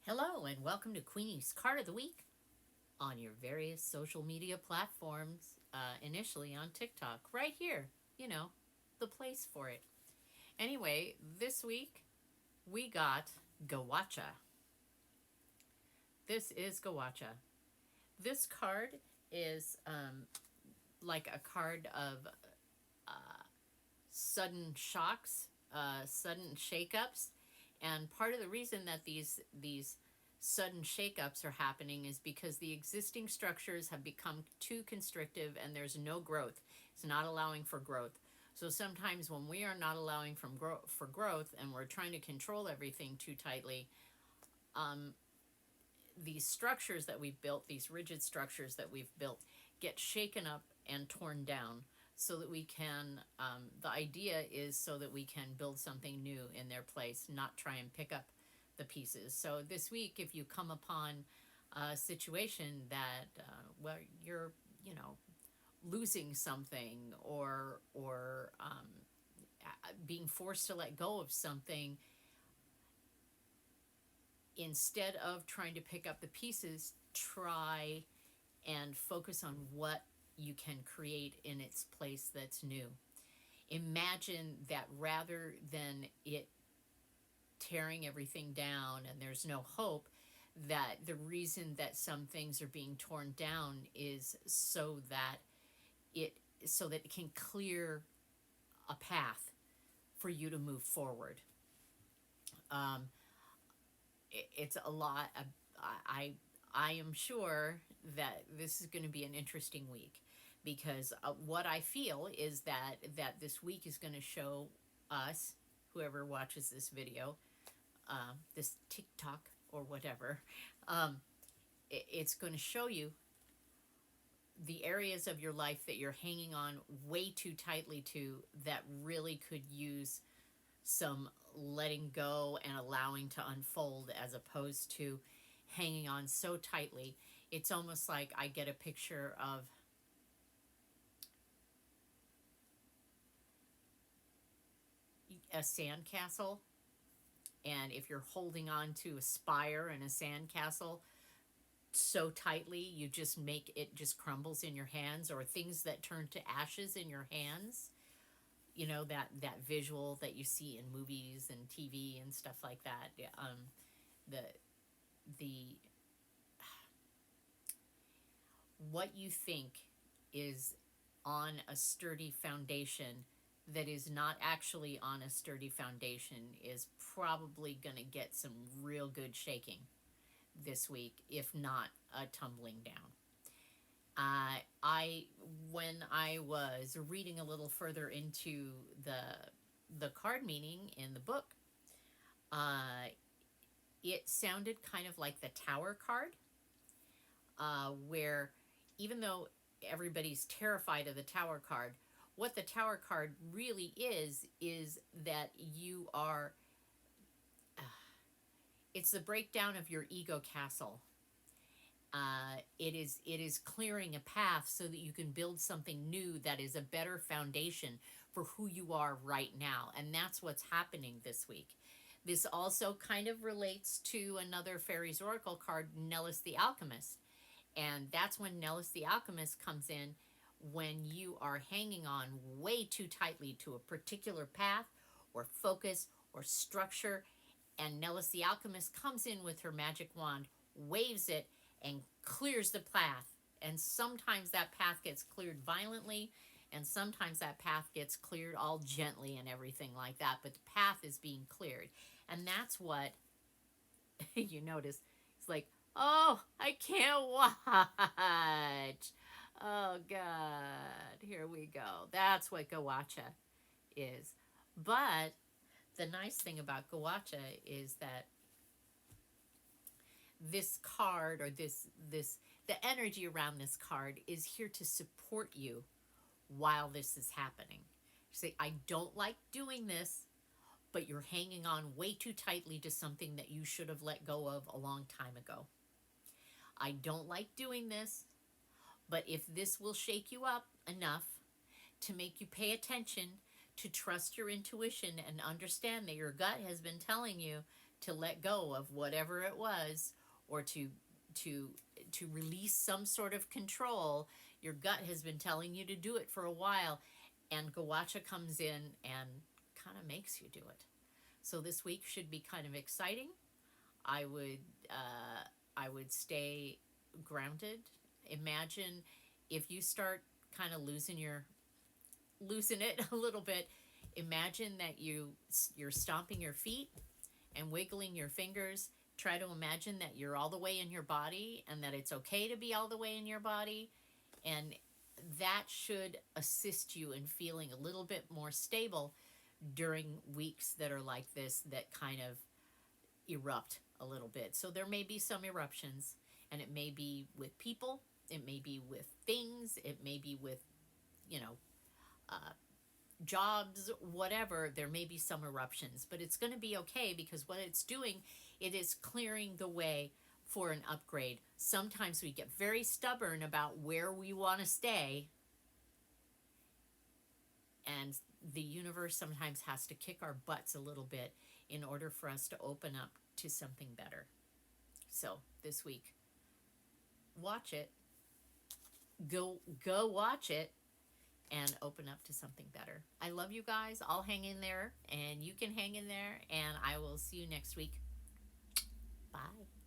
Hello, and welcome to Queenie's Card of the Week on your various social media platforms, initially on TikTok, right here, the place for it. Anyway, this week we got Gawatcha. This is Gawatcha. This card is like a card of sudden shocks, sudden shakeups, and part of the reason that these sudden shakeups are happening is because the existing structures have become too constrictive and there's no growth. It's not allowing for growth. So sometimes when we are not allowing for growth and we're trying to control everything too tightly, these structures that we've built, these rigid structures that we've built, get shaken up and torn down so that we can, the idea is so that we can build something new in their place, not try and pick up the pieces. So this week, if you come upon a situation that, well, you're, losing something or being forced to let go of something, instead of trying to pick up the pieces, try and focus on what you can create in its place that's new. Imagine that rather than it tearing everything down and there's no hope, that the reason that some things are being torn down is so that it can clear a path for you to move forward. It's a lot. I am sure that this is going to be an interesting week because what I feel is that this week is going to show us, whoever watches this video, this TikTok or whatever, it's going to show you the areas of your life that you're hanging on way too tightly to that really could use some letting go and allowing to unfold, as opposed to hanging on so tightly. It's almost like I get a picture of a sandcastle, and if you're holding on to a spire in a sandcastle so tightly, you just make it just crumbles in your hands, or things that turn to ashes in your hands. That visual that you see in movies and TV and stuff like that. The the What you think is on a sturdy foundation that is not actually on a sturdy foundation is probably going to get some real good shaking this week, if not a tumbling down. When I was reading a little further into the card meaning in the book, uh, it sounded kind of like the Tower card, where even though everybody's terrified of the Tower card, what the Tower card really is that you are. It's the breakdown of your ego castle. It is clearing a path so that you can build something new that is a better foundation for who you are right now, and that's what's happening this week. This also kind of relates to another fairies oracle card, Nellis the Alchemist, and that's when Nellis the Alchemist comes in, when you are hanging on way too tightly to a particular path or focus or structure, and Nellis the Alchemist comes in with her magic wand, waves it, and clears the path. And sometimes that path gets cleared violently, and sometimes that path gets cleared all gently and everything like that. But the path is being cleared. And that's what you notice. It's like, oh, I can't watch. Oh, God. Here we go. That's what Gawatcha is. But the nice thing about Gawatcha is that this card, or the energy around this card is here to support you while this is happening. You say, I don't like doing this, but you're hanging on way too tightly to something that you should have let go of a long time ago. I don't like doing this, but if this will shake you up enough to make you pay attention, to trust your intuition and understand that your gut has been telling you to let go of whatever it was, or to to release some sort of control. Your gut has been telling you to do it for a while, and Gawatcha comes in and kind of makes you do it. So this week should be kind of exciting. I would I would stay grounded. Imagine if you start kind of losing it a little bit. Imagine that you're stomping your feet and wiggling your fingers. Try to imagine that you're all the way in your body and that it's okay to be all the way in your body. And that should assist you in feeling a little bit more stable during weeks that are like this, that kind of erupt a little bit. So there may be some eruptions, and it may be with people, it may be with things, it may be with, you know, uh, jobs, whatever. There may be some eruptions, but it's going to be okay, because what it's doing, it is clearing the way for an upgrade. Sometimes we get very stubborn about where we want to stay, and the universe sometimes has to kick our butts a little bit in order for us to open up to something better. So this week, watch it, go watch it, and open up to something better. I love you guys. I'll hang in there, and you can hang in there, and I will see you next week. Bye.